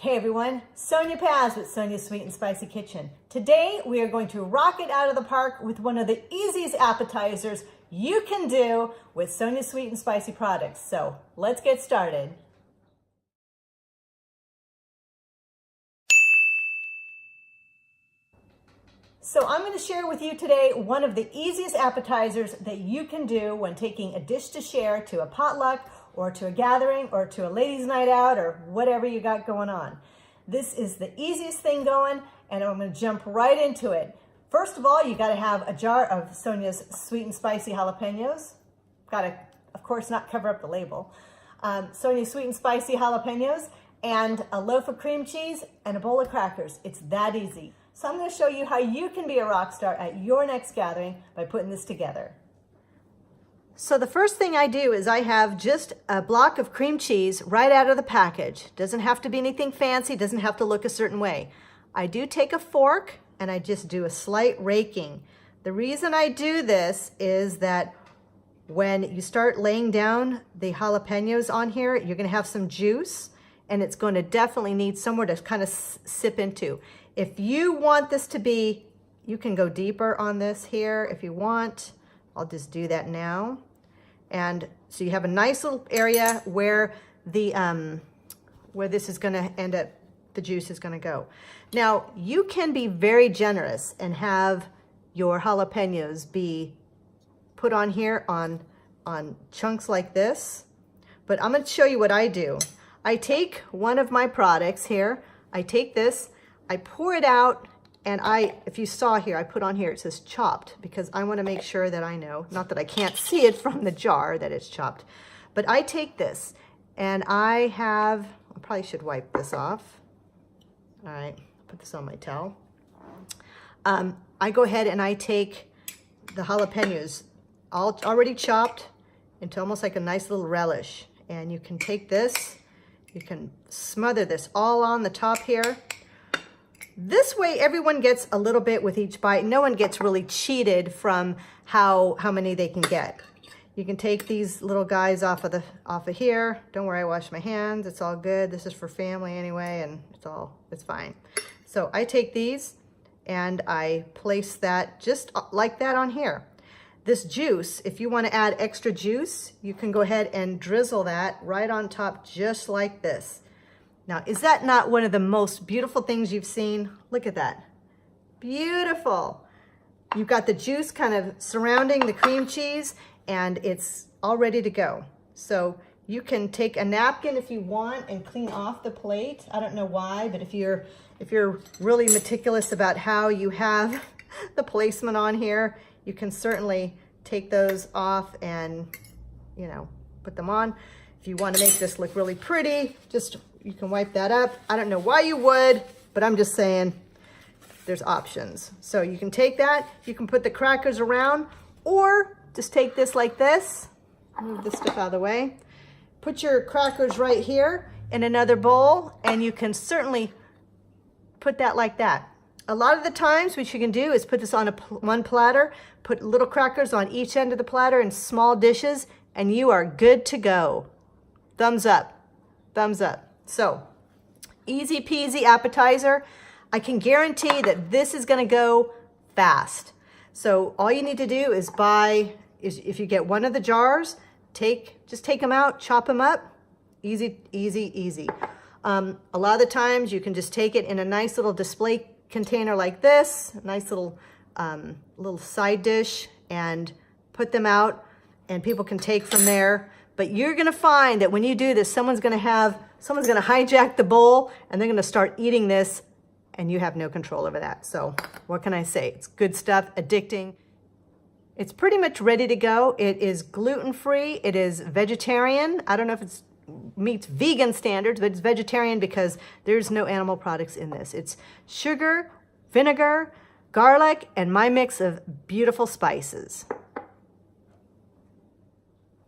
Hey everyone, Sonya Paz with Sonya's Sweet and Spicy Kitchen. Today we are going to rock it out of the park with one of the easiest appetizers you can do with Sonya's Sweet and Spicy products. So let's get started. So I'm going to share with you today one of the easiest appetizers that you can do when taking a dish to share to a potluck or to a gathering or to a ladies' night out or whatever you got going on. This is the easiest thing going, and I'm going to jump right into it. First of all, you got to have a jar of Sonya's Sweet and Spicy Jalapenos. Got to, of course, not cover up the label. Sonya's Sweet and Spicy Jalapenos, and a loaf of cream cheese and a bowl of crackers. It's that easy. So I'm going to show you how you can be a rock star at your next gathering by putting this together. So the first thing I do is I have just a block of cream cheese right out of the package. Doesn't have to be anything fancy, doesn't have to look a certain way. I do take a fork and I just do a slight raking. The reason I do this is that when you start laying down the jalapenos on here, you're going to have some juice and it's going to definitely need somewhere to kind of sip into. If you want this to be, you can go deeper on this here if you want. I'll just do that now. And so you have a nice little area where the where this is going to end up, the juice is going to go. Now you can be very generous and have your jalapenos be put on here on chunks like this. But I'm going to show you what I do. I take one of my products here. I take this, I pour it out. And if you saw here, I put on here, it says chopped because I want to make sure that I know, not that I can't see it from the jar that it's chopped, but I take this and I probably should wipe this off. All right, put this on my towel. I go ahead and I take the jalapenos already chopped into almost like a nice little relish. And you can take this, you can smother this all on the top here. This way, everyone gets a little bit with each bite. No one gets really cheated from how many they can get. You can take these little guys off of here. Don't worry, I wash my hands. It's all good. This is for family anyway, and it's fine. So I take these and I place that just like that on here. This juice, if you want to add extra juice, you can go ahead and drizzle that right on top just like this. Now, is that not one of the most beautiful things you've seen? Look at that. Beautiful. You've got the juice kind of surrounding the cream cheese and it's all ready to go. So you can take a napkin if you want and clean off the plate. I don't know why, but if you're really meticulous about how you have the placement on here, you can certainly take those off and, put them on. If you want to make this look really pretty, you can wipe that up. I don't know why you would, but I'm just saying there's options. So you can take that, you can put the crackers around, or just take this like this, move this stuff out of the way, put your crackers right here in another bowl, and you can certainly put that like that. A lot of the times what you can do is put this on one platter, put little crackers on each end of the platter in small dishes, and you are good to go. Thumbs up, thumbs up. So, easy peasy appetizer. I can guarantee that this is going to go fast. So all you need to do is if you get one of the jars, just take them out, chop them up. Easy, easy, easy. A lot of the times you can just take it in a nice little display container like this, a nice little side dish, and put them out, and people can take from there. But you're going to find that when you do this, someone's going to hijack the bowl and they're going to start eating this and you have no control over that. So what can I say? It's good stuff, addicting. It's pretty much ready to go. It is gluten-free. It is vegetarian. I don't know if it meets vegan standards, but it's vegetarian because there's no animal products in this. It's sugar, vinegar, garlic, and my mix of beautiful spices.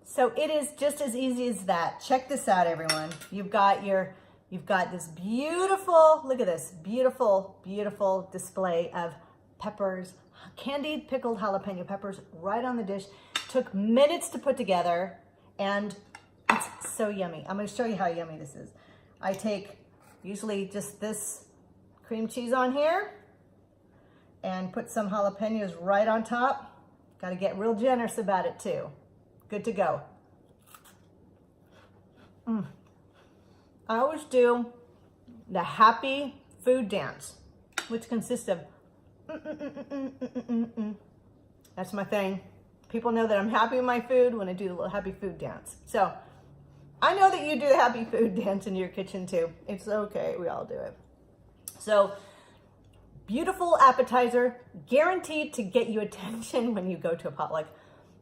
So it is just as easy as that. Check this out, everyone. You've got this beautiful, look at this, beautiful, beautiful display of peppers, candied pickled jalapeno peppers right on the dish. Took minutes to put together and it's so yummy. I'm going to show you how yummy this is. I take Usually just this cream cheese on here and put some jalapenos right on top. Got to get real generous about it too. Good to go. I always do the happy food dance, which consists of That's my thing. People know that I'm happy with my food when I do the little happy food dance. So I know that you do the happy food dance in your kitchen too. It's okay, we all do it. So beautiful appetizer, guaranteed to get you attention when you go to a potluck.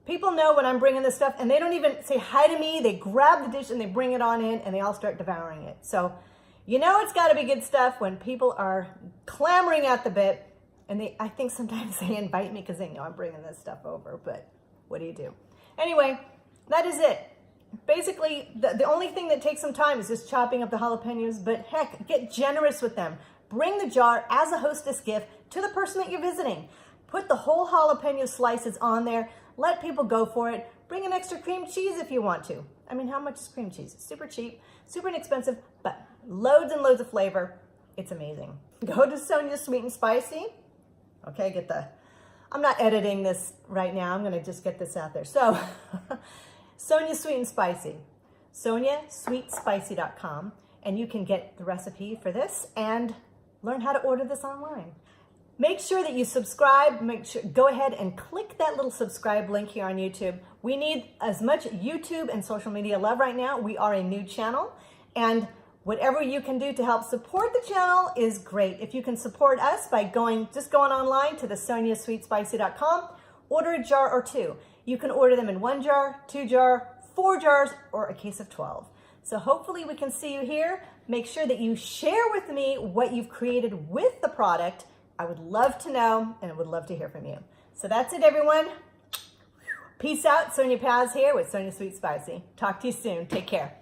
People know when I'm bringing this stuff and they don't even say hi to me. They grab the dish and they bring it on in and they all start devouring it. So you know it's gotta be good stuff when people are clamoring at the bit, and I think sometimes they invite me because they know I'm bringing this stuff over, but what do you do? Anyway, that is it. Basically, the only thing that takes some time is just chopping up the jalapenos, but heck, get generous with them. Bring the jar as a hostess gift to the person that you're visiting. Put the whole jalapeno slices on there. Let people go for it. Bring an extra cream cheese if you want to. I mean, how much is cream cheese? It's super cheap, super inexpensive, but loads and loads of flavor. It's amazing. Go to Sonya Sweet and Spicy. Okay, I'm not editing this right now. I'm gonna just get this out there. So, Sonya Sweet and Spicy, SonyaSweetSpicy.com, and you can get the recipe for this and learn how to order this online. Make sure that you subscribe. Go ahead and click that little subscribe link here on YouTube. We need as much YouTube and social media love right now. We are a new channel, and whatever you can do to help support the channel is great. If you can support us by just going online to the SonyaSweetSpicy.com, order a jar or two. You can order them in 1 jar, 2 jar, 4 jars, or a case of 12. So hopefully we can see you here. Make sure that you share with me what you've created with the product. I would love to know, and I would love to hear from you. So that's it, everyone. Peace out. Sonya Paz here with Sonya Sweet Spicy. Talk to you soon. Take care.